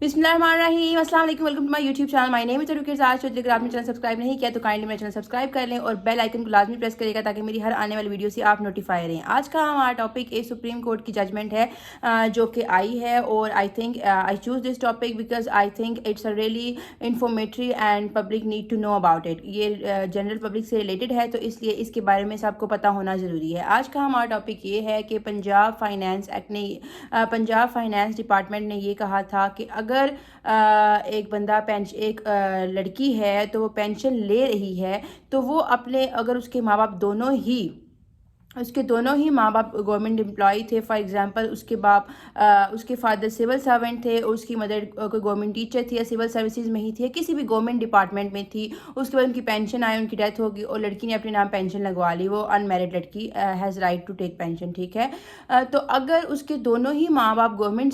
बिस्मिल्लाहिर्रहमानिर्रहीम, अस्सलाम वालेकुम, welcome to my YouTube channel. My name is Rukiz. अगर आपने चैनल सब्सक्राइब नहीं किया तो काइंडली मेरा चैनल सब्सक्राइब कर लें और बेल आइकन को लाजमी प्रेस करिएगा ताकि मेरी हर आने वाली वीडियो से आप नोटिफाई रहें। आज का हमारा टॉपिक एक सुप्रीम कोर्ट की जजमेंट है जो कि आई है, और I think I choose this topic because I think it's a really informatory and public need to know about it. ये जनरल पब्लिक से रिलेटेड है, तो इसलिए इसके बारे में सबको पता होना ज़रूरी है। आज का हमारा टॉपिक ये है कि पंजाब फाइनेंस एक्ट ने पंजाब फाइनेंस डिपार्टमेंट ने ये कहा था कि अगर एक बंदा एक लड़की है तो वो पेंशन ले रही है, तो वो अपने अगर उसके दोनों ही माँ बाप गवर्नमेंट एम्प्लॉई थे, फॉर एग्जांपल उसके फादर सिविल सर्वेंट थे और उसकी मदर कोई गवर्नमेंट टीचर थी या सिविल सर्विसेज में ही थी, किसी भी गवर्नमेंट डिपार्टमेंट में थी, उसके बाद उनकी पेंशन आई, उनकी डेथ होगी और लड़की ने अपने नाम पेंशन लगवा ली, वो अनमैरिड लड़की has right to take pension, ठीक है। तो अगर उसके दोनों ही माँ बाप गवर्नमेंट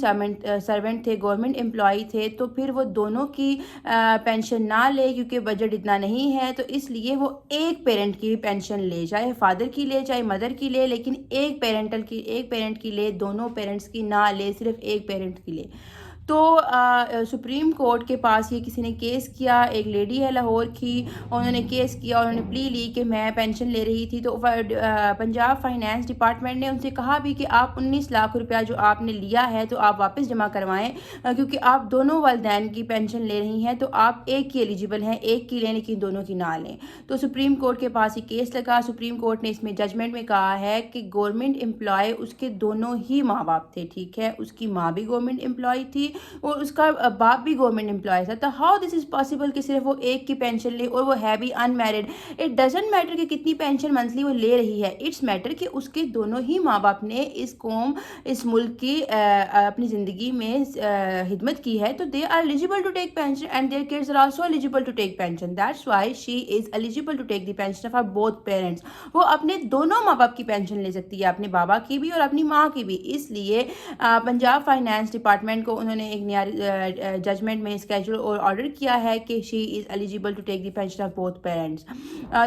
सर्वेंट थे, गवर्नमेंट एम्प्लॉई थे, तो फिर वो दोनों की पेंशन ना ले, क्योंकि बजट इतना नहीं है, तो इसलिए वो एक पेरेंट की पेंशन ले, चाहे फादर की ले चाहे मदर की ले, लेकिन एक पेरेंट की ले, दोनों पेरेंट्स की ना ले, सिर्फ एक पेरेंट की ले। तो सुप्रीम कोर्ट के पास ये किसी ने केस किया, एक लेडी है लाहौर की, उन्होंने केस किया, उन्होंने प्ली ली कि मैं पेंशन ले रही थी, तो पंजाब फाइनेंस डिपार्टमेंट ने उनसे कहा भी कि आप 19 लाख रुपया जो आपने लिया है तो आप वापस जमा करवाएं, क्योंकि आप दोनों वालिदैन की पेंशन ले रही हैं, तो आप एक की एलिजिबल हैं, एक की लें लेकिन दोनों की ना लें। तो सुप्रीम कोर्ट के पास ये केस लगा। सुप्रीम कोर्ट ने इसमें जजमेंट में कहा है कि गवर्नमेंट एम्प्लॉय उसके दोनों ही माँ बाप थे, ठीक है, उसकी माँ भी गवर्नमेंट एम्प्लॉय थी और उसका बाप भी गवर्नमेंट एम्प्लॉय था, तो हाउ दिस इज़ पॉसिबल कि सिर्फ वो एक की पेंशन ले और वो है भी अनमैरिड। इट डजेंट मैटर कि कितनी पेंशन मंथली वो ले रही है, इट्स मैटर कि उसके दोनों ही माँ बाप ने इस मुल्क की अपनी ज़िंदगी में खिदमत की है, तो they are eligible to take pension and their kids are also eligible to take pension. That's why she is eligible to take the pension for both parents. वो अपने दोनों माँ बाप की पेंशन ले सकती है, अपने बाबा की भी और अपनी माँ की भी। इसलिए पंजाब फाइनेंस डिपार्टमेंट को उन्होंने एक नया जजमेंट में स्केड्यूल और ऑर्डर किया है कि she is eligible to take the pension of both parents.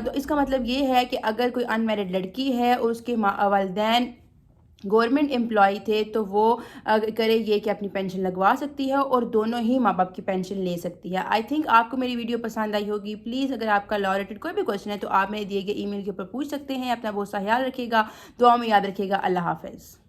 तो इसका मतलब ये है कि अगर कोई अनमैरिड लड़की है और उसके वालिदैन गवर्नमेंट एम्प्लॉय थे, तो वो करे ये कि अपनी पेंशन लगवा सकती है और दोनों ही माँ बाप की पेंशन ले सकती है। आई थिंक आपको मेरी वीडियो पसंद आई होगी। प्लीज़ अगर आपका लॉ रिलेटेड कोई भी क्वेश्चन है तो आप मेरे दिए गए ईमेल के ऊपर पूछ सकते हैं। अपना बहुत सा ख्याल रखिएगा, दुआ में याद रखिएगा। अल्लाह हाफ़िज़।